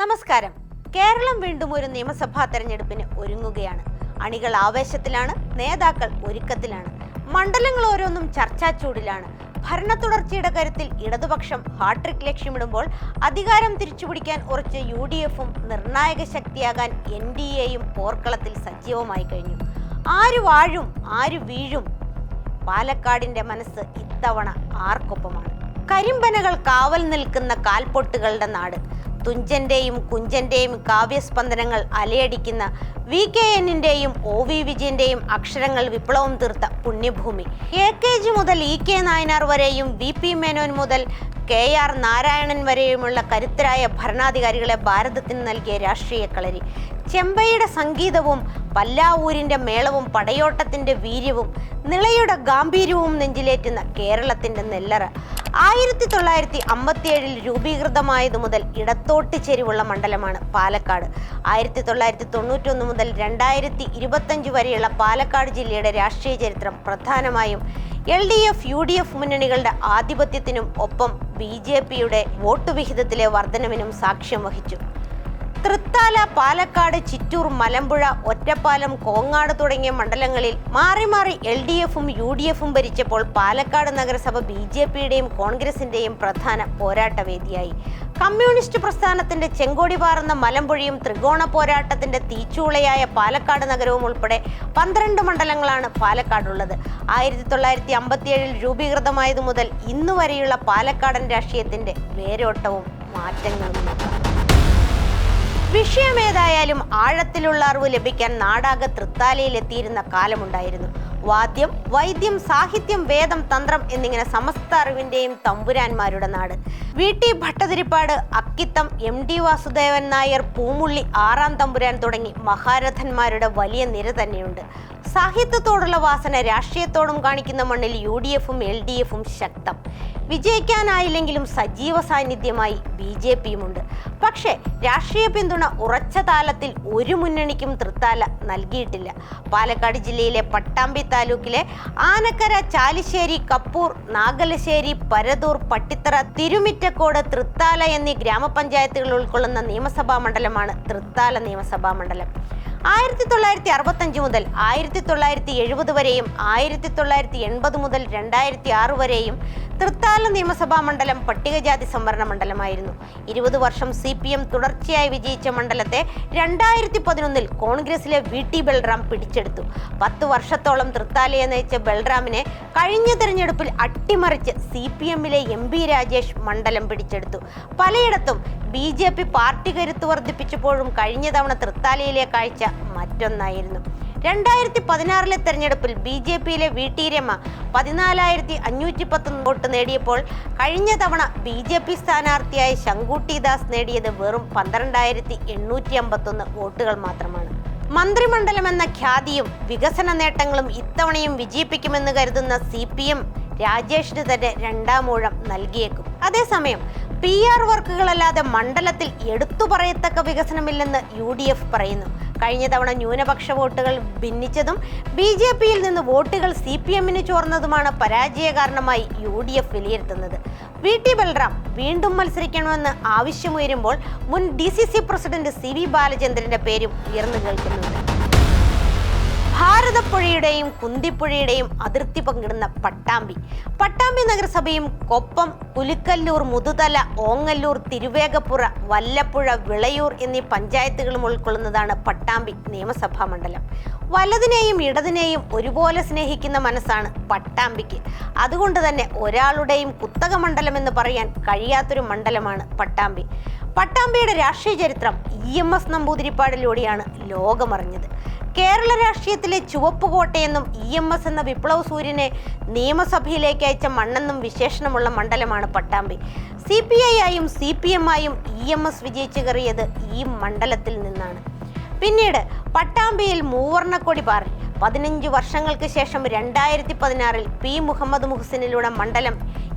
നമസ്കാരം. കേരളം വീണ്ടും ഒരു നിയമസഭാ തെരഞ്ഞെടുപ്പിന് ഒരുങ്ങുകയാണ്. അണികൾ ആവേശത്തിലാണ്, നേതാക്കൾ ഒരുക്കത്തിലാണ്. മണ്ഡലങ്ങൾ ഓരോന്നും ചർച്ചാ ചൂടിലാണ്. ഭരണ തുടർച്ചയുടെ കരുത്തിൽ ഇടതുപക്ഷം ഹാട്രിക് ലക്ഷ്യമിടുമ്പോൾ അധികാരം തിരിച്ചുപിടിക്കാൻ ഉറച്ച് UDFും നിർണായക ശക്തിയാകാൻ NDAയും പോർക്കളത്തിൽ സജീവമായി കഴിഞ്ഞു. ആര് വാഴും ആര് വീഴും? പാലക്കാടിന്റെ മനസ്സ് ഇത്തവണ ആർക്കൊപ്പമാണ്? കരിമ്പനകൾ കാവൽ നിൽക്കുന്ന കാൽപ്പൊട്ടുകളുടെ നാട്. തുഞ്ചന്റെയും കുഞ്ചന്റെയും കാവ്യസ്പന്ദനങ്ങൾ അലയടിക്കുന്ന VKNന്റെയും OV വിജയന്റെയും അക്ഷരങ്ങൾ വിപ്ലവം തീർത്ത പുണ്യഭൂമി. AKG മുതൽ EK നായനാർ വരെയും VP മേനോൻ മുതൽ KR നാരായണൻ വരെയുമുള്ള കരുത്തരായ ഭരണാധികാരികളെ ഭാരതത്തിന് നൽകിയ രാഷ്ട്രീയ കളരി. ചെമ്പയുടെ സംഗീതവും പല്ലാവൂരിന്റെ മേളവും പടയോട്ടത്തിന്റെ വീര്യവും നിളയുടെ ഗാംഭീര്യവും നെഞ്ചിലേറ്റുന്ന കേരളത്തിന്റെ നെല്ലറ. 1957 രൂപീകൃതമായതു മുതൽ ഇടത്തോട്ട് ചെരിവുള്ള മണ്ഡലമാണ് പാലക്കാട്. 1991 മുതൽ 2025 വരെയുള്ള പാലക്കാട് ജില്ലയുടെ രാഷ്ട്രീയ ചരിത്രം പ്രധാനമായും LDF UDF മുന്നണികളുടെ ആധിപത്യത്തിനും ഒപ്പം BJPയുടെ വോട്ട് വിഹിതത്തിലെ വർധനവിനും സാക്ഷ്യം വഹിച്ചു. തൃത്താല, പാലക്കാട്, ചിറ്റൂർ, മലമ്പുഴ, ഒറ്റപ്പാലം, കോങ്ങാട് തുടങ്ങിയ മണ്ഡലങ്ങളിൽ മാറി മാറി LDFും UDFും ഭരിച്ചപ്പോൾ പാലക്കാട് നഗരസഭ BJPയുടെയും കോൺഗ്രസിന്റെയും പ്രധാന പോരാട്ടവേദിയായി. കമ്മ്യൂണിസ്റ്റ് പ്രസ്ഥാനത്തിന്റെ ചെങ്കോടി പാറുന്ന മലമ്പുഴയും ത്രികോണ പോരാട്ടത്തിന്റെ തീച്ചൂളയായ പാലക്കാട് നഗരവും ഉൾപ്പെടെ 12 മണ്ഡലങ്ങളാണ് പാലക്കാടുള്ളത്. 1957 രൂപീകൃതമായതു മുതൽ ഇന്നുവരെയുള്ള പാലക്കാടൻ രാഷ്ട്രീയത്തിന്റെ വേരോട്ടവും മാറ്റങ്ങളും നോക്കാം. വിഷയമേതായാലും ആഴത്തിലുള്ള അറിവ് ലഭിക്കാൻ നാടാകെ തൃത്താലയിലെത്തിയിരുന്ന കാലമുണ്ടായിരുന്നു. വാദ്യം, വൈദ്യം, സാഹിത്യം, വേദം, തന്ത്രം എന്നിങ്ങനെ സമസ്ത അറിവിന്റെയും തമ്പുരാന്മാരുടെ നാട്. VT ഭട്ടതിരിപ്പാട്, അക്കിത്തം, MD വാസുദേവൻ നായർ, പൂമുള്ളി, ആറാം തമ്പുരാൻ തുടങ്ങി മഹാരഥന്മാരുടെ വലിയ നിര തന്നെയുണ്ട്. സാഹിത്യത്തോടുള്ള വാസന രാഷ്ട്രീയത്തോടും കാണിക്കുന്ന മണ്ണിൽ UDFും LDFും ശക്തം. വിജയിക്കാനായില്ലെങ്കിലും സജീവ സാന്നിധ്യമായി BJPയുമുണ്ട്. പക്ഷേ രാഷ്ട്രീയ പിന്തുണ ഉറച്ച താലത്തിൽ ഒരു മുന്നണിക്കും തൃത്താല നൽകിയിട്ടില്ല. പാലക്കാട് ജില്ലയിലെ പട്ടാമ്പി താലൂക്കിലെ ആനക്കര, ചാലിശ്ശേരി, കപ്പൂർ, നാഗലശ്ശേരി, പരതൂർ, പട്ടിത്തറ, തിരുമിറ്റക്കോട്, തൃത്താല എന്നീ ഗ്രാമപഞ്ചായത്തുകൾ ഉൾക്കൊള്ളുന്ന നിയമസഭാ മണ്ഡലമാണ് തൃത്താല നിയമസഭാ മണ്ഡലം. 1965 മുതൽ 1970 വരെയും 1980 മുതൽ 2006 വരെയും തൃത്താല നിയമസഭാ മണ്ഡലം പട്ടികജാതി സംവരണ മണ്ഡലമായിരുന്നു. 20 വർഷം CPM തുടർച്ചയായി വിജയിച്ച മണ്ഡലത്തെ 2011 കോൺഗ്രസിലെ VT ബൽറാം പിടിച്ചെടുത്തു. 10 വർഷത്തോളം തൃത്താലയെ നയിച്ച ബൽറാമിനെ കഴിഞ്ഞ തെരഞ്ഞെടുപ്പിൽ അട്ടിമറിച്ച് CPMലെ MP രാജേഷ് മണ്ഡലം പിടിച്ചെടുത്തു. പലയിടത്തും BJP പാർട്ടി കരുത്ത് വർദ്ധിപ്പിച്ചപ്പോഴും കഴിഞ്ഞ തവണ തൃത്താലയിലെ കാഴ്ച മറ്റൊന്നായിരുന്നു. 2016 തെരഞ്ഞെടുപ്പിൽ BJPയിലെ VT രമ 14,510 വോട്ട് നേടിയപ്പോൾ കഴിഞ്ഞ തവണ BJP സ്ഥാനാർത്ഥിയായ ശങ്കുട്ടി ദാസ് നേടിയത് വെറും 12,851 വോട്ടുകൾ മാത്രമാണ്. മന്ത്രിമണ്ഡലം എന്ന ഖ്യാതിയും വികസന നേട്ടങ്ങളും ഇത്തവണയും വിജയിപ്പിക്കുമെന്ന് കരുതുന്ന CPM രാജേഷിന് തന്നെ രണ്ടാം ഊഴം നൽകിയേക്കും. അതേസമയം PR വർക്കുകളല്ലാതെ മണ്ഡലത്തിൽ എടുത്തു പറയത്തക്ക വികസനമില്ലെന്ന് UDF പറയുന്നു. കഴിഞ്ഞ തവണ ന്യൂനപക്ഷ വോട്ടുകൾ ഭിന്നിച്ചതും BJPയിൽ നിന്ന് വോട്ടുകൾ CPMന് ചോർന്നതുമാണ് പരാജയ കാരണമായി UDF വിലയിരുത്തുന്നത്. VT ബൽറാം വീണ്ടും മത്സരിക്കണമെന്ന് ആവശ്യമുയരുമ്പോൾ മുൻ DCC പ്രസിഡന്റ് CV ബാലചന്ദ്രന്റെ പേരും ഉയർന്നു കേൾക്കുന്നുണ്ട്. ഭാരതപ്പുഴയുടെയും കുന്തിപ്പുഴയുടെയും അതിർത്തി പങ്കിടുന്ന പട്ടാമ്പി നഗരസഭയും കൊപ്പം, പുലിക്കല്ലൂർ, മുതുതല, ഓങ്ങല്ലൂർ, തിരുവേഗപ്പുറ, വല്ലപ്പുഴ, വിളയൂർ എന്നീ പഞ്ചായത്തുകളും ഉൾക്കൊള്ളുന്നതാണ് പട്ടാമ്പി നിയമസഭാ മണ്ഡലം. വലതിനെയും ഇടതിനെയും ഒരുപോലെ സ്നേഹിക്കുന്ന മനസ്സാണ് പട്ടാമ്പിക്ക്. അതുകൊണ്ട് തന്നെ ഒരാളുടെയും കുത്തക മണ്ഡലം എന്ന് പറയാൻ കഴിയാത്തൊരു മണ്ഡലമാണ് പട്ടാമ്പി. പട്ടാമ്പിയുടെ രാഷ്ട്രീയ ചരിത്രം EMS നമ്പൂതിരിപ്പാടിലൂടെയാണ് ലോകമറിഞ്ഞത്. കേരള രാഷ്ട്രീയത്തിലെ ചുവപ്പ് കോട്ടയെന്നും EMS എന്ന വിപ്ലവ സൂര്യനെ നിയമസഭയിലേക്ക് അയച്ച മണ്ണെന്നും വിശേഷണമുള്ള മണ്ഡലമാണ് പട്ടാമ്പി. CPI-ആയും CPM-ആയും EMS വിജയിച്ചു കയറിയത് ഈ മണ്ഡലത്തിൽ നിന്നാണ്. പിന്നീട് പട്ടാമ്പിയിൽ മൂവർണ്ണക്കൊടി പാറി 15 വർഷങ്ങൾക്ക് ശേഷം 2016 P മുഹമ്മദ് മുഹ്സിനിലൂടെ മണ്ഡലം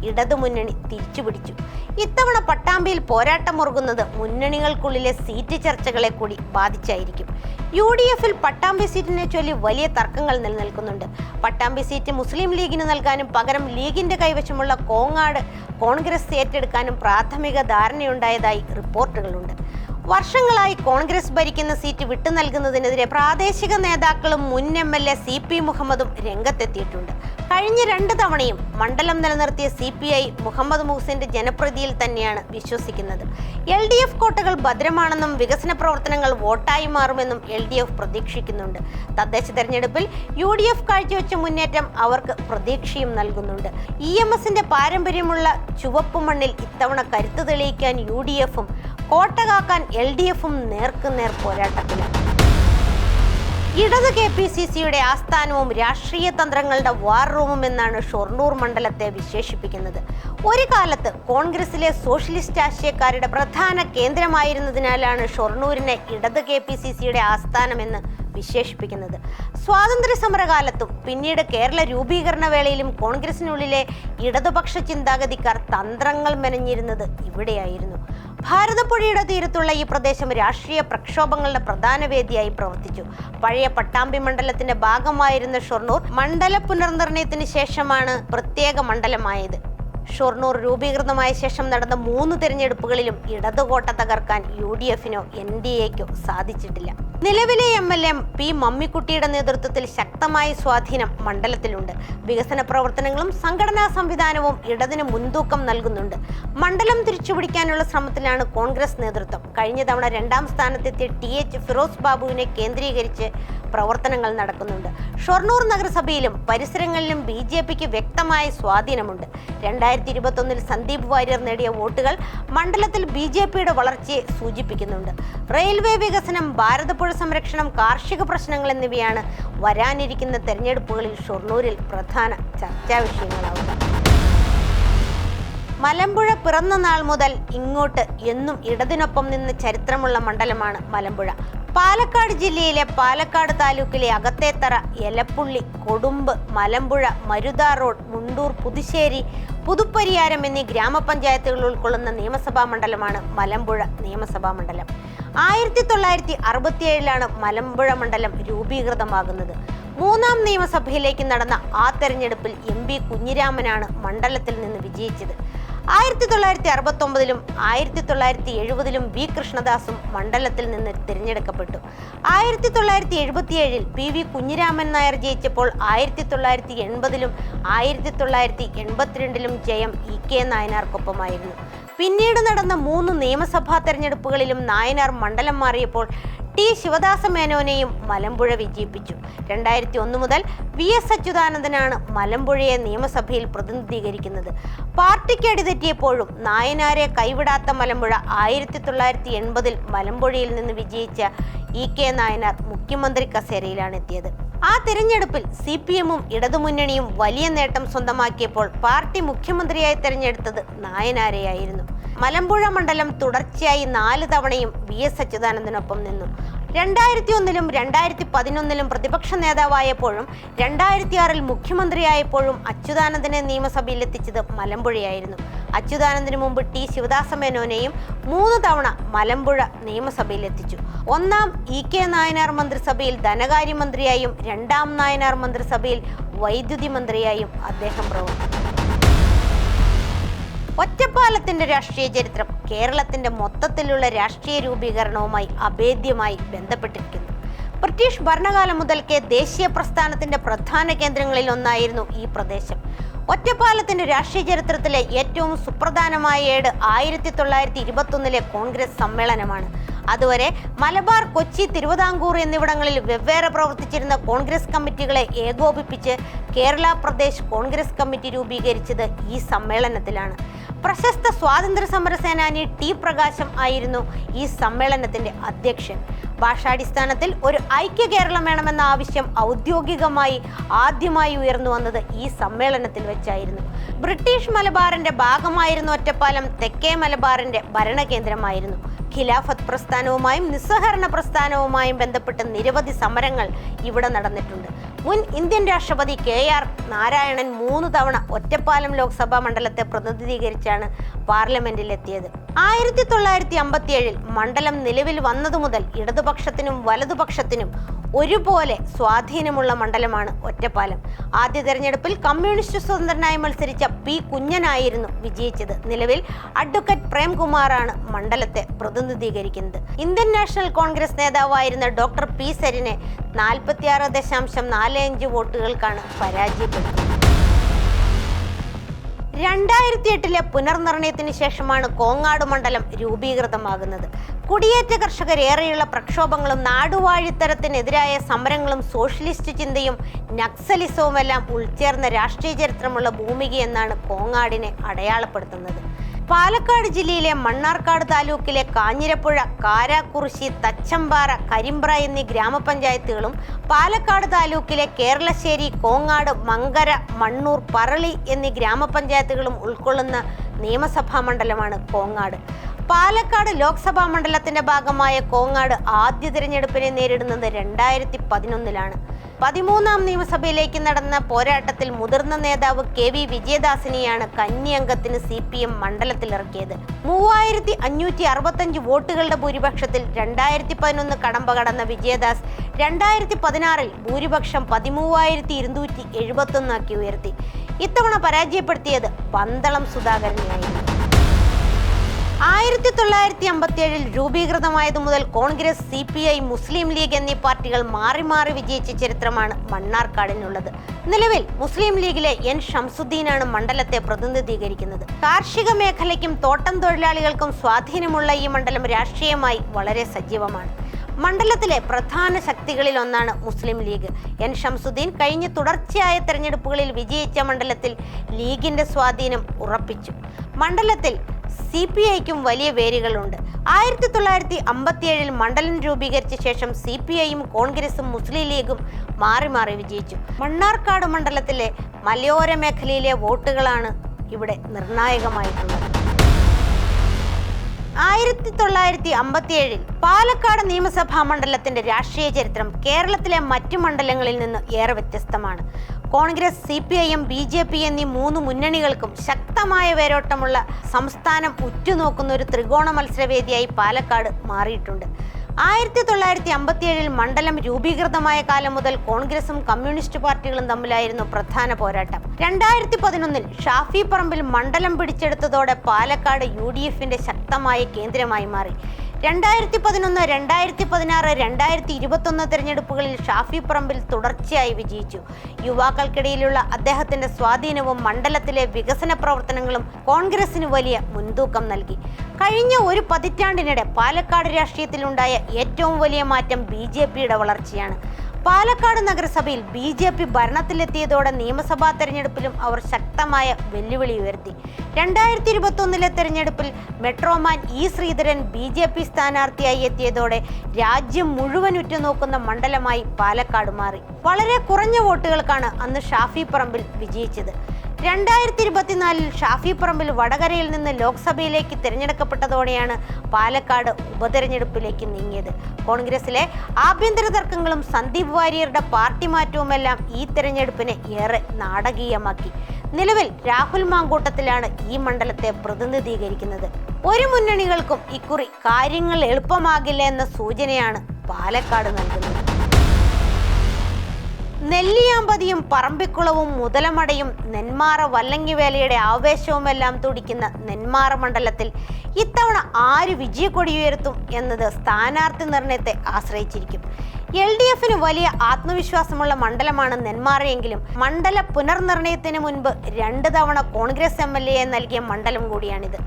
ഇടതുമുന്നണി തിരിച്ചുപിടിച്ചു. ഇത്തവണ പട്ടാമ്പിയിൽ പോരാട്ടമുറുകുന്നത് മുന്നണികൾക്കുള്ളിലെ സീറ്റ് ചർച്ചകളെ കൂടി ബാധിച്ചായിരിക്കും. UDFിൽ പട്ടാമ്പി സീറ്റിനെ ചൊല്ലി വലിയ തർക്കങ്ങൾ നിലനിൽക്കുന്നുണ്ട്. പട്ടാമ്പി സീറ്റ് മുസ്ലിം ലീഗിന് നൽകാനും പകരം ലീഗിന്റെ കൈവശമുള്ള കോങ്ങാട് കോൺഗ്രസ് ഏറ്റെടുക്കാനും പ്രാഥമിക ധാരണയുണ്ടായതായി റിപ്പോർട്ടുകളുണ്ട്. വർഷങ്ങളായി കോൺഗ്രസ് ഭരിക്കുന്ന സീറ്റ് വിട്ടു നൽകുന്നതിനെതിരെ പ്രാദേശിക നേതാക്കളും മുൻ MLA CP മുഹമ്മദും രംഗത്തെത്തിയിട്ടുണ്ട്. കഴിഞ്ഞ 2 തവണയും മണ്ഡലം നിലനിർത്തിയ CPI മുഹമ്മദ് മുഹ്സിന്റെ ജനപ്രീതിയിൽ തന്നെയാണ് വിശ്വസിക്കുന്നത്. LDF കോട്ടകൾ ഭദ്രമാണെന്നും വികസന പ്രവർത്തനങ്ങൾ വോട്ടായി മാറുമെന്നും LDF പ്രതീക്ഷിക്കുന്നുണ്ട്. തദ്ദേശ തെരഞ്ഞെടുപ്പിൽ UDF കാഴ്ചവെച്ച മുന്നേറ്റം അവർക്ക് പ്രതീക്ഷയും നൽകുന്നുണ്ട്. EMSന്റെ പാരമ്പര്യമുള്ള ചുവപ്പ് മണ്ണിൽ ഇത്തവണ കരുത്ത് തെളിയിക്കാൻ UDFും കോട്ട കാക്കാൻ LDFും നേർക്കുനേർ പോരാട്ടത്തിലാണ്. ഇടത് KPCCയുടെ ആസ്ഥാനവും രാഷ്ട്രീയ തന്ത്രങ്ങളുടെ വാർ റൂമും എന്നാണ് ഷൊർണൂർ മണ്ഡലത്തെ വിശേഷിപ്പിക്കുന്നത്. ഒരു കാലത്ത് കോൺഗ്രസിലെ സോഷ്യലിസ്റ്റ് ആശയക്കാരുടെ പ്രധാന കേന്ദ്രമായിരുന്നതിനാലാണ് ഷൊർണൂരിനെ ഇടത് KPCCയുടെ ആസ്ഥാനമെന്ന് വിശേഷിപ്പിക്കുന്നത്. സ്വാതന്ത്ര്യ സമരകാലത്തും പിന്നീട് കേരള രൂപീകരണ വേളയിലും കോൺഗ്രസിനുള്ളിലെ ഇടതുപക്ഷ ചിന്താഗതിക്കാർ തന്ത്രങ്ങൾ മെനഞ്ഞിരുന്നത് ഇവിടെയായിരുന്നു. ഭാരതപ്പുഴയുടെ തീരത്തുള്ള ഈ പ്രദേശം രാഷ്ട്രീയ പ്രക്ഷോഭങ്ങളുടെ പ്രധാന വേദിയായി പ്രവർത്തിച്ചു. പഴയ പട്ടാമ്പി മണ്ഡലത്തിന്റെ ഭാഗമായിരുന്ന ഷൊർണൂർ മണ്ഡല പുനർനിർണയത്തിന് ശേഷമാണ് പ്രത്യേക മണ്ഡലമായത്. ഷൊർണൂർ രൂപീകൃതമായ ശേഷം നടന്ന 3 തെരഞ്ഞെടുപ്പുകളിലും ഇടതുകോട്ട തകർക്കാൻ UDFനോ NDAക്കോ സാധിച്ചിട്ടില്ല. നിലവിലെ MLA P മമ്മിക്കുട്ടിയുടെ നേതൃത്വത്തിൽ ശക്തമായ സ്വാധീനം മണ്ഡലത്തിലുണ്ട്. വികസന പ്രവർത്തനങ്ങളും സംഘടനാ സംവിധാനവും ഇടതിന് മുൻതൂക്കം നൽകുന്നുണ്ട്. മണ്ഡലം തിരിച്ചുപിടിക്കാനുള്ള ശ്രമത്തിലാണ് കോൺഗ്രസ് നേതൃത്വം. കഴിഞ്ഞ തവണ 2ാം സ്ഥാനത്തെത്തിയ TH ഫിറോസ് ബാബുവിനെ കേന്ദ്രീകരിച്ച് പ്രവർത്തനങ്ങൾ നടക്കുന്നുണ്ട്. ഷൊർണൂർ നഗരസഭയിലും പരിസരങ്ങളിലും BJPക്ക് വ്യക്തമായ സ്വാധീനമുണ്ട്. 2021 സന്ദീപ് വാര്യർ നേടിയ വോട്ടുകൾ മണ്ഡലത്തിൽ BJPയുടെ വളർച്ചയെ സൂചിപ്പിക്കുന്നുണ്ട്. റെയിൽവേ വികസനം, ഭാരതപ്പുഴ സംരക്ഷണം, കാർഷിക പ്രശ്നങ്ങൾ എന്നിവയാണ് വരാനിരിക്കുന്ന തെരഞ്ഞെടുപ്പുകളിൽ ഷൊർണൂരിൽ പ്രധാന ചർച്ചാ വിഷയങ്ങളാവുക. മലമ്പുഴ പിറന്ന നാൾ മുതൽ ഇങ്ങോട്ട് എന്നും ഇടതിനൊപ്പം നിന്ന് ചരിത്രമുള്ള മണ്ഡലമാണ് മലമ്പുഴ. പാലക്കാട് ജില്ലയിലെ പാലക്കാട് താലൂക്കിലെ അകത്തേത്തറ, എലപ്പുള്ളി, കൊടുമ്പ്, മലമ്പുഴ, മരുത റോഡ്, മുണ്ടൂർ, പുതുശ്ശേരി, പുതുപ്പരിയാരം എന്നീ ഗ്രാമപഞ്ചായത്തുകൾ ഉൾക്കൊള്ളുന്ന നിയമസഭാ മണ്ഡലമാണ് മലമ്പുഴ നിയമസഭാ മണ്ഡലം. 1967 മലമ്പുഴ മണ്ഡലം രൂപീകൃതമാകുന്നത്. 3ാം നിയമസഭയിലേക്ക് നടന്ന ആ തെരഞ്ഞെടുപ്പിൽ MP കുഞ്ഞിരാമനാണ് മണ്ഡലത്തിൽ നിന്ന് വിജയിച്ചത്. 1969 1970 V കൃഷ്ണദാസും മണ്ഡലത്തിൽ നിന്ന് തിരഞ്ഞെടുക്കപ്പെട്ടു. 1977 PV കുഞ്ഞിരാമൻ നായർ ജയിച്ചപ്പോൾ 1980 1982 ജയം EK നായനാർക്കൊപ്പമായിരുന്നു. പിന്നീട് നടന്ന 3 നിയമസഭാ തെരഞ്ഞെടുപ്പുകളിലും നായനാർ മണ്ഡലം മാറിയപ്പോൾ T ശിവദാസ മേനോനെയും മലമ്പുഴ വിജയിപ്പിച്ചു. 2001 മുതൽ VS അച്യുതാനന്ദനാണ് മലമ്പുഴയെ നിയമസഭയിൽ പ്രതിനിധീകരിക്കുന്നത്. പാർട്ടിക്ക് അടിതെറ്റിയപ്പോഴും നായനാരെ കൈവിടാത്ത മലമ്പുഴ 1980 മലമ്പുഴയിൽ നിന്ന് വിജയിച്ച EK നായനാർ മുഖ്യമന്ത്രി കസേരയിലാണ് എത്തിയത്. ആ തിരഞ്ഞെടുപ്പിൽ CPMും ഇടതുമുന്നണിയും വലിയ നേട്ടം സ്വന്തമാക്കിയപ്പോൾ പാർട്ടി മുഖ്യമന്ത്രിയായി തെരഞ്ഞെടുത്തത് നായനാരെയായിരുന്നു. മലമ്പുഴ മണ്ഡലം തുടർച്ചയായി 4 തവണയും VS അച്യുതാനന്ദനൊപ്പം നിന്നു. 2001 2011 പ്രതിപക്ഷ നേതാവായപ്പോഴും 2006 മുഖ്യമന്ത്രിയായപ്പോഴും അച്യുതാനന്ദനെ നിയമസഭയിൽ എത്തിച്ചത് മലമ്പുഴയായിരുന്നു. അച്യുതാനന്ദന് മുമ്പ് T ശിവദാസ മേനോനെയും 3 തവണ മലമ്പുഴ നിയമസഭയിൽ എത്തിച്ചു. 1ാം EK നായനാർ മന്ത്രിസഭയിൽ ധനകാര്യമന്ത്രിയായും 2ാം നായനാർ മന്ത്രിസഭയിൽ വൈദ്യുതി മന്ത്രിയായും അദ്ദേഹം പ്രവർത്തിച്ചു. ഒറ്റപ്പാലത്തിന്റെ രാഷ്ട്രീയ ചരിത്രം കേരളത്തിന്റെ മൊത്തത്തിലുള്ള രാഷ്ട്രീയ രൂപീകരണവുമായി അഭേദ്യമായി ബന്ധപ്പെട്ടിരിക്കുന്നു. ബ്രിട്ടീഷ് ഭരണകാലം മുതൽക്കേ ദേശീയ പ്രസ്ഥാനത്തിന്റെ പ്രധാന കേന്ദ്രങ്ങളിൽ ഒന്നായിരുന്നു ഈ പ്രദേശം. ഒറ്റപ്പാലത്തിന്റെ രാഷ്ട്രീയ ചരിത്രത്തിലെ ഏറ്റവും സുപ്രധാനമായ ഏട് 1921 കോൺഗ്രസ് സമ്മേളനമാണ്. അതുവരെ മലബാർ, കൊച്ചി, തിരുവിതാംകൂർ എന്നിവിടങ്ങളിൽ വെവ്വേറെ പ്രവർത്തിച്ചിരുന്ന കോൺഗ്രസ് കമ്മിറ്റികളെ ഏകോപിപ്പിച്ച് കേരള പ്രദേശ് കോൺഗ്രസ് കമ്മിറ്റി രൂപീകരിച്ചത് ഈ സമ്മേളനത്തിലാണ്. പ്രശസ്ത സ്വാതന്ത്ര്യ സമര സേനാനി T പ്രകാശം ആയിരുന്നു ഈ സമ്മേളനത്തിന്റെ അധ്യക്ഷൻ. ഭാഷാടിസ്ഥാനത്തിൽ ഒരു ഐക്യ കേരളം വേണമെന്ന ആവശ്യം ഔദ്യോഗികമായി ആദ്യമായി ഉയർന്നു വന്നത് ഈ സമ്മേളനത്തിൽ വെച്ചായിരുന്നു. ബ്രിട്ടീഷ് മലബാറിന്റെ ഭാഗമായിരുന്ന ഒറ്റപ്പാലം തെക്കേ മലബാറിന്റെ ഭരണകേന്ദ്രമായിരുന്നു. ഖിലാഫത്ത് പ്രസ്ഥാനവുമായും നിസ്സഹകരണ പ്രസ്ഥാനവുമായും ബന്ധപ്പെട്ട് നിരവധി സമരങ്ങൾ ഇവിടെ നടന്നിട്ടുണ്ട്. മുൻ ഇന്ത്യൻ രാഷ്ട്രപതി KR നാരായണൻ 3 തവണ ഒറ്റപ്പാലം ലോക്സഭാ മണ്ഡലത്തെ പ്രതിനിധീകരിച്ചാണ് പാർലമെന്റിലെത്തിയത്. 1957 മണ്ഡലം നിലവിൽ വന്നതു മുതൽ ഇടതുപക്ഷത്തിനും വലതുപക്ഷത്തിനും ഒരുപോലെ സ്വാധീനമുള്ള മണ്ഡലമാണ് ഒറ്റപ്പാലം. ആദ്യ തെരഞ്ഞെടുപ്പിൽ കമ്മ്യൂണിസ്റ്റ് സ്വതന്ത്രനായി മത്സരിച്ച P. കുഞ്ഞനായിരുന്നു വിജയിച്ചത്. നിലവിൽ അഡ്വക്കേറ്റ് പ്രേംകുമാറാണ് മണ്ഡലത്തെ പ്രതിനിധീകരിക്കുന്നത്. ഇന്ത്യൻ നാഷണൽ കോൺഗ്രസ് നേതാവായിരുന്ന ഡോക്ടർ P. സരിനെ 46.45 വോട്ടുകൾക്കാണ് പരാജയപ്പെടുത്തിയത്. 2008 പുനർനിർണയത്തിന് ശേഷമാണ് കോങ്ങാട് മണ്ഡലം രൂപീകൃതമാകുന്നത്. കുടിയേറ്റ കർഷകരേറെയുള്ള പ്രക്ഷോഭങ്ങളും നാടുവാഴിത്തരത്തിനെതിരായ സമരങ്ങളും സോഷ്യലിസ്റ്റ് ചിന്തയും നക്സലിസവുമെല്ലാം ഉൾച്ചേർന്ന രാഷ്ട്രീയ ചരിത്രമുള്ള ഭൂമികയെന്നാണ് കോങ്ങാടിനെ അടയാളപ്പെടുത്തുന്നത്. പാലക്കാട് ജില്ലയിലെ മണ്ണാർക്കാട് താലൂക്കിലെ കാഞ്ഞിരപ്പുഴ, കാരാക്കുറിശി, തച്ചമ്പാറ, കരിമ്പ്ര എന്നീ ഗ്രാമപഞ്ചായത്തുകളും പാലക്കാട് താലൂക്കിലെ കേരളശ്ശേരി, കോങ്ങാട്, മങ്കര, മണ്ണൂർ, പറളി എന്നീ ഗ്രാമപഞ്ചായത്തുകളും ഉൾക്കൊള്ളുന്ന നിയമസഭാ മണ്ഡലമാണ് കോങ്ങാട്. പാലക്കാട് ലോക്സഭാ മണ്ഡലത്തിന്റെ ഭാഗമായ കോങ്ങാട് ആദ്യ തിരഞ്ഞെടുപ്പിനെ നേരിടുന്നത് 2011 13ാം നിയമസഭയിലേക്ക് നടന്ന പോരാട്ടത്തിൽ മുതിർന്ന നേതാവ് KV വിജയദാസിനെയാണ് കന്നി അംഗത്തിന് CPM മണ്ഡലത്തിലിറക്കിയത്. 3565 വോട്ടുകളുടെ ഭൂരിപക്ഷത്തിൽ 2011 കടമ്പ കടന്ന വിജയദാസ് 2016 ഭൂരിപക്ഷം 13271 ഉയർത്തി. ഇത്തവണ പരാജയപ്പെടുത്തിയത് പന്തളം സുധാകരനെയായിരുന്നു. 1957 രൂപീകൃതമായതു മുതൽ കോൺഗ്രസ്, CPI, മുസ്ലിം ലീഗ് എന്നീ പാർട്ടികൾ മാറി മാറി വിജയിച്ച ചരിത്രമാണ് മണ്ണാർക്കാടിനുള്ളത്. നിലവിൽ മുസ്ലിം ലീഗിലെ N. ഷംസുദ്ദീനാണ് മണ്ഡലത്തെ പ്രതിനിധീകരിക്കുന്നത്. കാർഷിക മേഖലയ്ക്കും തോട്ടം തൊഴിലാളികൾക്കും സ്വാധീനമുള്ള ഈ മണ്ഡലം രാഷ്ട്രീയമായി വളരെ സജീവമാണ്. മണ്ഡലത്തിലെ പ്രധാന ശക്തികളിൽ ഒന്നാണ് മുസ്ലിം ലീഗ്. N. ഷംസുദ്ദീൻ കഴിഞ്ഞ തുടർച്ചയായ തെരഞ്ഞെടുപ്പുകളിൽ വിജയിച്ച മണ്ഡലത്തിൽ ലീഗിന്റെ സ്വാധീനം ഉറപ്പിച്ചു. മണ്ഡലത്തിൽ CPIക്കും വലിയ വേരുകളുണ്ട്. 1957 മണ്ഡലം രൂപീകരിച്ച ശേഷം CPIയും കോൺഗ്രസും മുസ്ലിം ലീഗും മാറി മാറി വിജയിച്ചു. മണ്ണാർക്കാട് മണ്ഡലത്തിലെ മലയോര മേഖലയിലെ വോട്ടുകളാണ് ഇവിടെ നിർണായകമായിട്ടുള്ളത്. 1957 പാലക്കാട് നിയമസഭാ മണ്ഡലത്തിന്റെ രാഷ്ട്രീയ ചരിത്രം കേരളത്തിലെ മറ്റു മണ്ഡലങ്ങളിൽ നിന്ന് ഏറെ വ്യത്യസ്തമാണ്. കോൺഗ്രസ്, CPIM, BJP എന്നീ 3 മുന്നണികൾക്കും ശക്തമായ വേരോട്ടമുള്ള സംസ്ഥാനം ഉറ്റുനോക്കുന്ന ഒരു ത്രികോണ മത്സരവേദിയായി പാലക്കാട് മാറിയിട്ടുണ്ട്. 1957 മണ്ഡലം രൂപീകൃതമായ കാലം മുതൽ കോൺഗ്രസും കമ്മ്യൂണിസ്റ്റ് പാർട്ടികളും തമ്മിലായിരുന്നു പ്രധാന പോരാട്ടം. 2011 ഷാഫി പറമ്പിൽ മണ്ഡലം പിടിച്ചെടുത്തതോടെ പാലക്കാട് UDFന്റെ ശക്തമായ കേന്ദ്രമായി മാറി. 2011, 2016, 2021 തെരഞ്ഞെടുപ്പുകളിൽ ഷാഫി പറമ്പിൽ തുടർച്ചയായി വിജയിച്ചു. യുവാക്കൾക്കിടയിലുള്ള അദ്ദേഹത്തിന്റെ സ്വാധീനവും മണ്ഡലത്തിലെ വികസന പ്രവർത്തനങ്ങളും കോൺഗ്രസിന് വലിയ മുൻതൂക്കം നൽകി. കഴിഞ്ഞ ഒരു പതിറ്റാണ്ടിനിടെ പാലക്കാട് രാഷ്ട്രീയത്തിലുണ്ടായ ഏറ്റവും വലിയ മാറ്റം BJPയുടെ വളർച്ചയാണ്. പാലക്കാട് നഗരസഭയിൽ BJP ഭരണത്തിലെത്തിയതോടെ നിയമസഭാ തെരഞ്ഞെടുപ്പിലും അവർ ശക്തമായ വെല്ലുവിളി ഉയർത്തി. 2021 തെരഞ്ഞെടുപ്പിൽ മെട്രോമാൻ E. ശ്രീധരൻ BJP സ്ഥാനാർത്ഥിയായി എത്തിയതോടെ രാജ്യം മുഴുവൻ ഉറ്റുനോക്കുന്ന മണ്ഡലമായി പാലക്കാട് മാറി. വളരെ കുറഞ്ഞ വോട്ടുകൾക്കാണ് അന്ന് ഷാഫി പറമ്പിൽ വിജയിച്ചത്. 2024 ഷാഫി പറമ്പിൽ വടകരയിൽ നിന്ന് ലോക്സഭയിലേക്ക് തിരഞ്ഞെടുക്കപ്പെട്ടതോടെയാണ് പാലക്കാട് ഉപതെരഞ്ഞെടുപ്പിലേക്ക് നീങ്ങിയത്. കോൺഗ്രസിലെ ആഭ്യന്തര തർക്കങ്ങളും സന്ദീപ് വാര്യരുടെ പാർട്ടി മാറ്റവുമെല്ലാം ഈ തെരഞ്ഞെടുപ്പിനെ ഏറെ നാടകീയമാക്കി. നിലവിൽ രാഹുൽ മാങ്കൂട്ടത്തിലാണ് ഈ മണ്ഡലത്തെ പ്രതിനിധീകരിക്കുന്നത്. ഒരു മുന്നണികൾക്കും ഇക്കുറി കാര്യങ്ങൾ എളുപ്പമാകില്ല എന്ന സൂചനയാണ് പാലക്കാട് നൽകുന്നത്. നെല്ലിയാമ്പതിയും പറമ്പിക്കുളവും മുതലമടയും നെന്മാറ വല്ലങ്ങിവേലയുടെ ആവേശവുമെല്ലാം തുടിക്കുന്ന നെന്മാറ മണ്ഡലത്തിൽ ഇത്തവണ ആര് വിജയക്കൊടിയുയർത്തും എന്നത് സ്ഥാനാർത്ഥി നിർണയത്തെ ആശ്രയിച്ചിരിക്കും. LDFന് വലിയ ആത്മവിശ്വാസമുള്ള മണ്ഡലമാണ് നെന്മാറയെങ്കിലും മണ്ഡല പുനർനിർണയത്തിന് മുൻപ് 2 തവണ കോൺഗ്രസ് MLA നൽകിയ മണ്ഡലം കൂടിയാണിത്.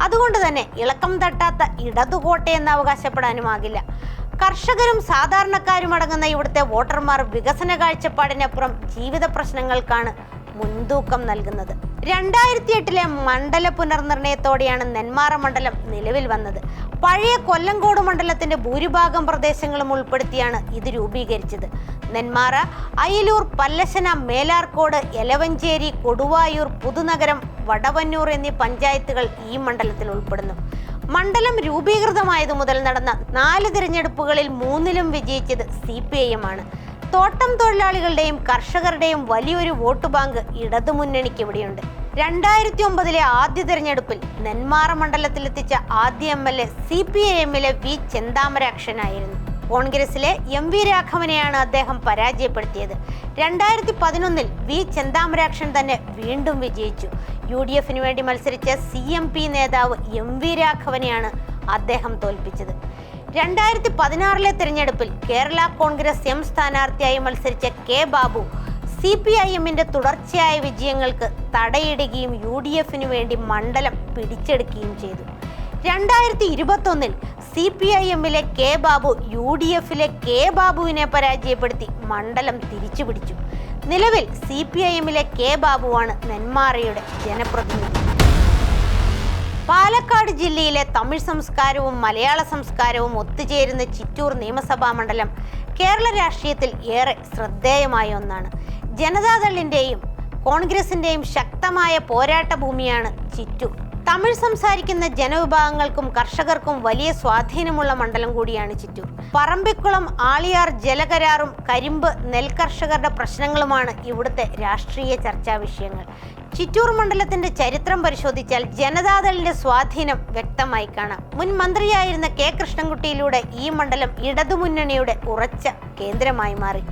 അതുകൊണ്ട് തന്നെ ഇളക്കം തട്ടാത്ത ഇടതുകോട്ടയെന്ന് അവകാശപ്പെടാനുമാകില്ല. കർഷകരും സാധാരണക്കാരും അടങ്ങുന്ന ഇവിടുത്തെ വോട്ടർമാർ വികസന കാഴ്ചപ്പാടിനപ്പുറം ജീവിത പ്രശ്നങ്ങൾക്കാണ് മുൻതൂക്കം നൽകുന്നത്. 2008 മണ്ഡല പുനർനിർണയത്തോടെയാണ് നെന്മാറ മണ്ഡലം നിലവിൽ വന്നത്. പഴയ കൊല്ലങ്കോട് മണ്ഡലത്തിന്റെ ഭൂരിഭാഗം പ്രദേശങ്ങളും ഉൾപ്പെടുത്തിയാണ് ഇത് രൂപീകരിച്ചത്. നെന്മാറ, അയിലൂർ, പല്ലശന, മേലാർക്കോട്, എലവഞ്ചേരി, കൊടുവായൂർ, പുതുനഗരം, വടവന്നൂർ എന്നീ പഞ്ചായത്തുകൾ ഈ മണ്ഡലത്തിൽ ഉൾപ്പെടുന്നു. മണ്ഡലം രൂപീകൃതമായതു മുതൽ നടന്ന 4 തിരഞ്ഞെടുപ്പുകളിൽ 3ലും വിജയിച്ചത് CPIM ആണ്. തോട്ടം തൊഴിലാളികളുടെയും കർഷകരുടെയും വലിയൊരു വോട്ട് ബാങ്ക് ഇടതുമുന്നണിക്ക് ഇവിടെയുണ്ട്. 2009 ആദ്യ തെരഞ്ഞെടുപ്പിൽ നെന്മാറ മണ്ഡലത്തിലെത്തിച്ച ആദ്യ MLA CPIM-ലെ വി ചെന്താമരാക്ഷനായിരുന്നു. കോൺഗ്രസിലെ MV രാഘവനെയാണ് അദ്ദേഹം പരാജയപ്പെടുത്തിയത്. 2011 വി ചെന്താമരാക്ഷൻ തന്നെ വീണ്ടും വിജയിച്ചു. UDF-ന് വേണ്ടി മത്സരിച്ച CMP നേതാവ് MV രാഘവനെയാണ് അദ്ദേഹം തോൽപ്പിച്ചത്. 2016 തെരഞ്ഞെടുപ്പിൽ കേരള കോൺഗ്രസ് M സ്ഥാനാർത്ഥിയായി മത്സരിച്ച K ബാബു CPIM-ന്റെ തുടർച്ചയായ വിജയങ്ങൾക്ക് തടയിടുകയും UDF-ന് വേണ്ടി മണ്ഡലം പിടിച്ചെടുക്കുകയും ചെയ്തു. 2021 CPIM-ലെ K ബാബു UDF-ലെ K ബാബുവിനെ പരാജയപ്പെടുത്തി മണ്ഡലം തിരിച്ചുപിടിച്ചു. നിലവിൽ CPIM-ലെ K ബാബുവാണ് നെന്മാറയുടെ ജനപ്രതിനിധി. പാലക്കാട് ജില്ലയിലെ തമിഴ് സംസ്കാരവും മലയാള സംസ്കാരവും ഒത്തുചേരുന്ന ചിറ്റൂർ നിയമസഭാ മണ്ഡലം കേരള രാഷ്ട്രീയത്തിൽ ഏറെ ശ്രദ്ധേയമായ ഒന്നാണ്. ജനതാദളിന്റെയും കോൺഗ്രസിന്റെയും ശക്തമായ പോരാട്ട ഭൂമിയാണ് ചിറ്റൂർ. തമിഴ് സംസാരിക്കുന്ന ജനവിഭാഗങ്ങൾക്കും കർഷകർക്കും വലിയ സ്വാധീനമുള്ള മണ്ഡലം കൂടിയാണ് ചിറ്റൂർ. പറമ്പിക്കുളം ആളിയാർ ജലകരാറും കരിമ്പ് നെൽകർഷകരുടെ പ്രശ്നങ്ങളുമാണ് ഇവിടുത്തെ രാഷ്ട്രീയ ചർച്ചാ വിഷയങ്ങൾ. ചിറ്റൂർ മണ്ഡലത്തിന്റെ ചരിത്രം പരിശോധിച്ചാൽ ജനതാദളിന്റെ സ്വാധീനം വ്യക്തമായി കാണാം. മുൻ മന്ത്രിയായിരുന്ന K കൃഷ്ണൻകുട്ടിയിലൂടെ ഈ മണ്ഡലം ഇടതുമുന്നണിയുടെ ഉറച്ച കേന്ദ്രമായി മാറി.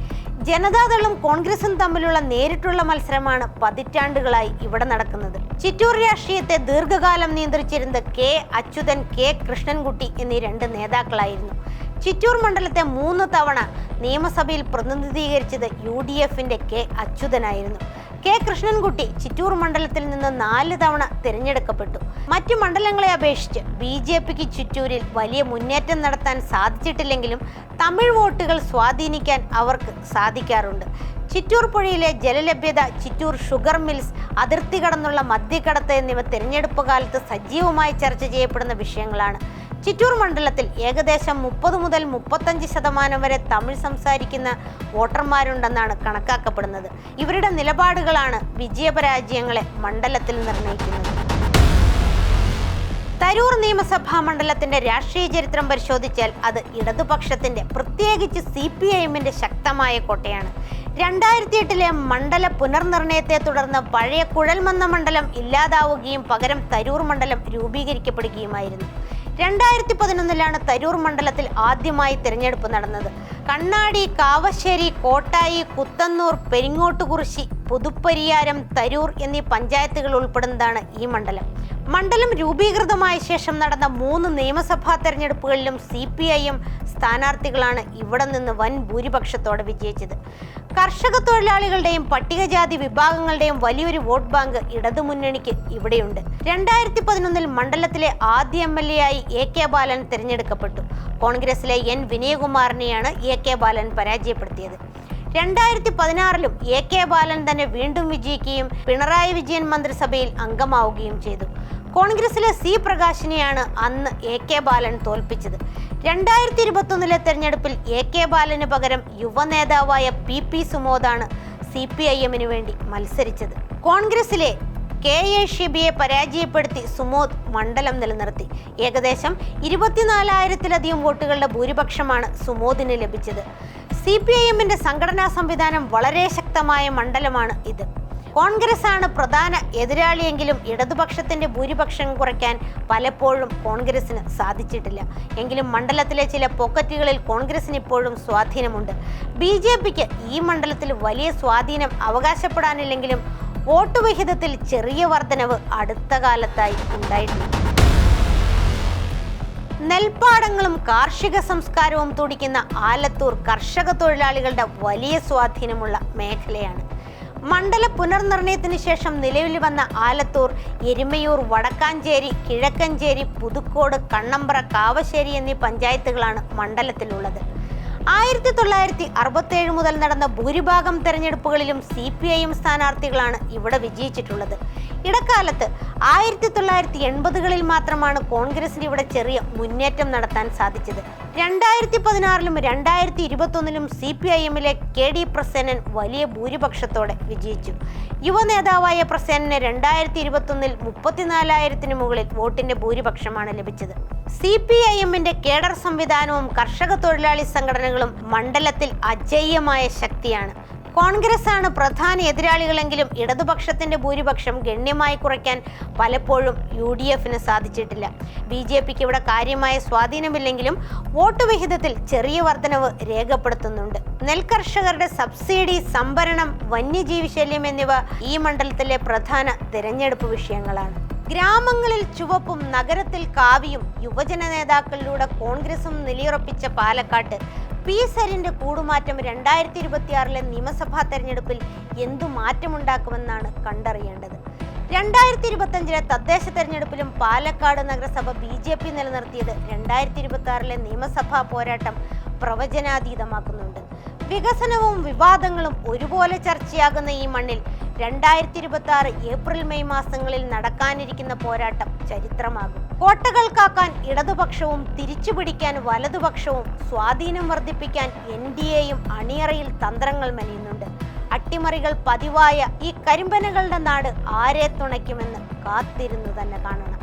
ജനതാദളും കോൺഗ്രസും തമ്മിലുള്ള നേരിട്ടുള്ള മത്സരമാണ് പതിറ്റാണ്ടുകളായി ഇവിടെ നടക്കുന്നത്. ചിറ്റൂർ രാഷ്ട്രീയത്തെ ദീർഘകാലം നിയന്ത്രിച്ചിരുന്നത് K അച്യുതൻ, K കൃഷ്ണൻകുട്ടി എന്നീ രണ്ട് നേതാക്കളായിരുന്നു. ചിറ്റൂർ മണ്ഡലത്തെ 3 തവണ നിയമസഭയിൽ പ്രതിനിധീകരിച്ചത് UDF-ന്റെ K അച്യുതനായിരുന്നു. K കൃഷ്ണൻകുട്ടി ചിറ്റൂർ മണ്ഡലത്തിൽ നിന്ന് 4 തവണ തിരഞ്ഞെടുക്കപ്പെട്ടു. മറ്റു മണ്ഡലങ്ങളെ അപേക്ഷിച്ച് BJPക്ക് ചിറ്റൂരിൽ വലിയ മുന്നേറ്റം നടത്താൻ സാധിച്ചിട്ടില്ലെങ്കിലും തമിഴ് വോട്ടുകൾ സ്വാധീനിക്കാൻ അവർക്ക് സാധിക്കാറുണ്ട്. ചിറ്റൂർ പുഴയിലെ ജലലഭ്യത, ചിറ്റൂർ ഷുഗർ മിൽസ്, അതിർത്തി കടന്നുള്ള മദ്യക്കടത്ത് എന്നിവ തിരഞ്ഞെടുപ്പ് കാലത്ത് സജീവമായി ചർച്ച ചെയ്യപ്പെടുന്ന വിഷയങ്ങളാണ്. ചിറ്റൂർ മണ്ഡലത്തിൽ ഏകദേശം 30 മുതൽ 35% വരെ തമിഴ് സംസാരിക്കുന്ന വോട്ടർമാരുണ്ടെന്നാണ് കണക്കാക്കപ്പെടുന്നത്. ഇവരുടെ നിലപാടുകളാണ് വിജയപരാജയങ്ങളെ മണ്ഡലത്തിൽ നിർണ്ണയിക്കുന്നത്. തരൂർ നിയമസഭാ മണ്ഡലത്തിന്റെ രാഷ്ട്രീയ ചരിത്രം പരിശോധിച്ചാൽ അത് ഇടതുപക്ഷത്തിന്റെ, പ്രത്യേകിച്ച് CPIM-ന്റെ ശക്തമായ കോട്ടയാണ്. 2008 മണ്ഡല പുനർനിർണയത്തെ തുടർന്ന് പഴയ കുഴൽമന്ന മണ്ഡലം ഇല്ലാതാവുകയും പകരം തരൂർ മണ്ഡലം രൂപീകരിക്കപ്പെടുകയുമായിരുന്നു. 2011 തരൂർ മണ്ഡലത്തിൽ ആദ്യമായി തിരഞ്ഞെടുപ്പ് നടന്നത്. കണ്ണാടി, കാവശ്ശേരി, കോട്ടായി, കുത്തന്നൂർ, പെരിങ്ങോട്ടുകുറിശി, പുതുപ്പരിയാരം, തരൂർ എന്നീ പഞ്ചായത്തുകൾ ഉൾപ്പെടുന്നതാണ് ഈ മണ്ഡലം. മണ്ഡലം രൂപീകൃതമായ ശേഷം നടന്ന 3 നിയമസഭാ തെരഞ്ഞെടുപ്പുകളിലും CPIM സ്ഥാനാർത്ഥികളാണ് ഇവിടെ നിന്ന് വൻ ഭൂരിപക്ഷത്തോടെ വിജയിച്ചത്. കർഷക തൊഴിലാളികളുടെയും പട്ടികജാതി വിഭാഗങ്ങളുടെയും വലിയൊരു വോട്ട് ബാങ്ക് ഇടതുമുന്നണിക്ക് ഇവിടെയുണ്ട്. 2011 മണ്ഡലത്തിലെ ആദ്യ MLA ആയി AK ബാലൻ തിരഞ്ഞെടുക്കപ്പെട്ടു. കോൺഗ്രസിലെ N വിനയകുമാറിനെയാണ് AK ബാലൻ പരാജയപ്പെടുത്തിയത്. 2016 AK ബാലൻ തന്നെ വീണ്ടും വിജയിക്കുകയും പിണറായി വിജയൻ മന്ത്രിസഭയിൽ അംഗമാവുകയും ചെയ്തു. കോൺഗ്രസിലെ C പ്രകാശിനെയാണ് അന്ന് AK ബാലൻ തോൽപ്പിച്ചത്. 2021 തെരഞ്ഞെടുപ്പിൽ AK ബാലന് പകരം യുവനേതാവായ PP സുമോദാണ് CPIM-ന് വേണ്ടി മത്സരിച്ചത്. കോൺഗ്രസിലെ KA ഷിബിയെ പരാജയപ്പെടുത്തി സുമോദ് മണ്ഡലം നിലനിർത്തി. ഏകദേശം 24,000-ലധികം വോട്ടുകളുടെ ഭൂരിപക്ഷമാണ് സുമോദിന് ലഭിച്ചത്. CPIM-ന്റെ സംഘടനാ സംവിധാനം വളരെ ശക്തമായ മണ്ഡലമാണ് ഇത്. കോൺഗ്രസ് ആണ് പ്രധാന എതിരാളിയെങ്കിലും ഇടതുപക്ഷത്തിന്റെ ഭൂരിപക്ഷം കുറയ്ക്കാൻ പലപ്പോഴും കോൺഗ്രസിന് സാധിച്ചിട്ടില്ല. എങ്കിലും മണ്ഡലത്തിലെ ചില പോക്കറ്റുകളിൽ കോൺഗ്രസിന് ഇപ്പോഴും സ്വാധീനമുണ്ട്. BJPക്ക് ഈ മണ്ഡലത്തിൽ വലിയ സ്വാധീനം അവകാശപ്പെടാനില്ലെങ്കിലും വോട്ട് വിഹിതത്തിൽ ചെറിയ വർധനവ് അടുത്ത കാലത്തായി ഉണ്ടായിട്ടുണ്ട്. നെൽപ്പാടങ്ങളും കാർഷിക സംസ്കാരവും തുടിക്കുന്ന ആലത്തൂർ കർഷക തൊഴിലാളികളുടെ വലിയ സ്വാധീനമുള്ള മേഖലയാണ്. മണ്ഡല പുനർനിർണയത്തിന് ശേഷം നിലവിൽ വന്ന ആലത്തൂർ, എരുമയൂർ, വടക്കാഞ്ചേരി, കിഴക്കഞ്ചേരി, പുതുക്കോട്, കണ്ണമ്പ്ര, കാവശ്ശേരി എന്നീ പഞ്ചായത്തുകളാണ് മണ്ഡലത്തിലുള്ളത്. 1967 മുതൽ നടന്ന ഭൂരിഭാഗം തെരഞ്ഞെടുപ്പുകളിലും CPIM സ്ഥാനാർത്ഥികളാണ് ഇവിടെ വിജയിച്ചിട്ടുള്ളത്. ഇടക്കാലത്ത് 1980-കളിൽ മാത്രമാണ് കോൺഗ്രസിന് ഇവിടെ ചെറിയ മുന്നേറ്റം നടത്താൻ സാധിച്ചത്. 2016-ലും 2021-ലും CPIM-ലെ KD പ്രസേനൻ വലിയ ഭൂരിപക്ഷത്തോടെ വിജയിച്ചു. യുവനേതാവായ പ്രസേനന് 2021-ൽ 34,000-ന് മുകളിൽ വോട്ടിന്റെ ഭൂരിപക്ഷമാണ് ലഭിച്ചത്. CPIM-ന്റെ കേഡർ സംവിധാനവും കർഷക തൊഴിലാളി സംഘടനകളും സംഘടനകളും മണ്ഡലത്തിൽ അജയ്യമായ ശക്തിയാണ്. കോൺഗ്രസ് ആണ് പ്രധാന എതിരാളികളെങ്കിലും ഇടതുപക്ഷത്തിന്റെ ഭൂരിപക്ഷം ഗണ്യമായി കുറയ്ക്കാൻ പലപ്പോഴും UDFന് സാധിച്ചിട്ടില്ല. BJPക്ക് ഇവിടെ കാര്യമായ സ്വാധീനമില്ലെങ്കിലും വോട്ട് വിഹിതത്തിൽ ചെറിയ വർധനവ് രേഖപ്പെടുത്തുന്നുണ്ട്. നെൽകർഷകരുടെ സബ്സിഡി, സംഭരണം, വന്യജീവി ശല്യം എന്നിവ ഈ മണ്ഡലത്തിലെ പ്രധാന തിരഞ്ഞെടുപ്പ് വിഷയങ്ങളാണ്. ഗ്രാമങ്ങളിൽ ചുവപ്പും നഗരത്തിൽ കാവിയും യുവജന നേതാക്കളിലൂടെ കോൺഗ്രസും നിലയുറപ്പിച്ച പാലക്കാട്ട് പി സരിന്റെ കൂടുമാറ്റം 2026 നിയമസഭാ തെരഞ്ഞെടുപ്പിൽ എന്തു മാറ്റമുണ്ടാക്കുമെന്നാണ് കണ്ടറിയേണ്ടത്. 2025 തദ്ദേശ തെരഞ്ഞെടുപ്പിലും പാലക്കാട് നഗരസഭ BJP നിലനിർത്തിയത് 2026 നിയമസഭാ പോരാട്ടം പ്രവചനാതീതമാക്കുന്നുണ്ട്. വികസനവും വിവാദങ്ങളും ഒരുപോലെ ചർച്ചയാകുന്ന ഈ മണ്ണിൽ 2026 ഏപ്രിൽ മെയ് മാസങ്ങളിൽ നടക്കാനിരിക്കുന്ന പോരാട്ടം ചരിത്രമാകും. കോട്ടകൾ കാക്കാൻ ഇടതുപക്ഷവും തിരിച്ചുപിടിക്കാൻ വലതുപക്ഷവും സ്വാധീനം വർദ്ധിപ്പിക്കാൻ NDAയും അണിയറയിൽ തന്ത്രങ്ങൾ മെനയുന്നുണ്ട്. അട്ടിമറികൾ പതിവായ ഈ കരിമ്പനകളുടെ നാട് ആരെ തുണയ്ക്കുമെന്ന് കാത്തിരുന്നു തന്നെ കാണണം.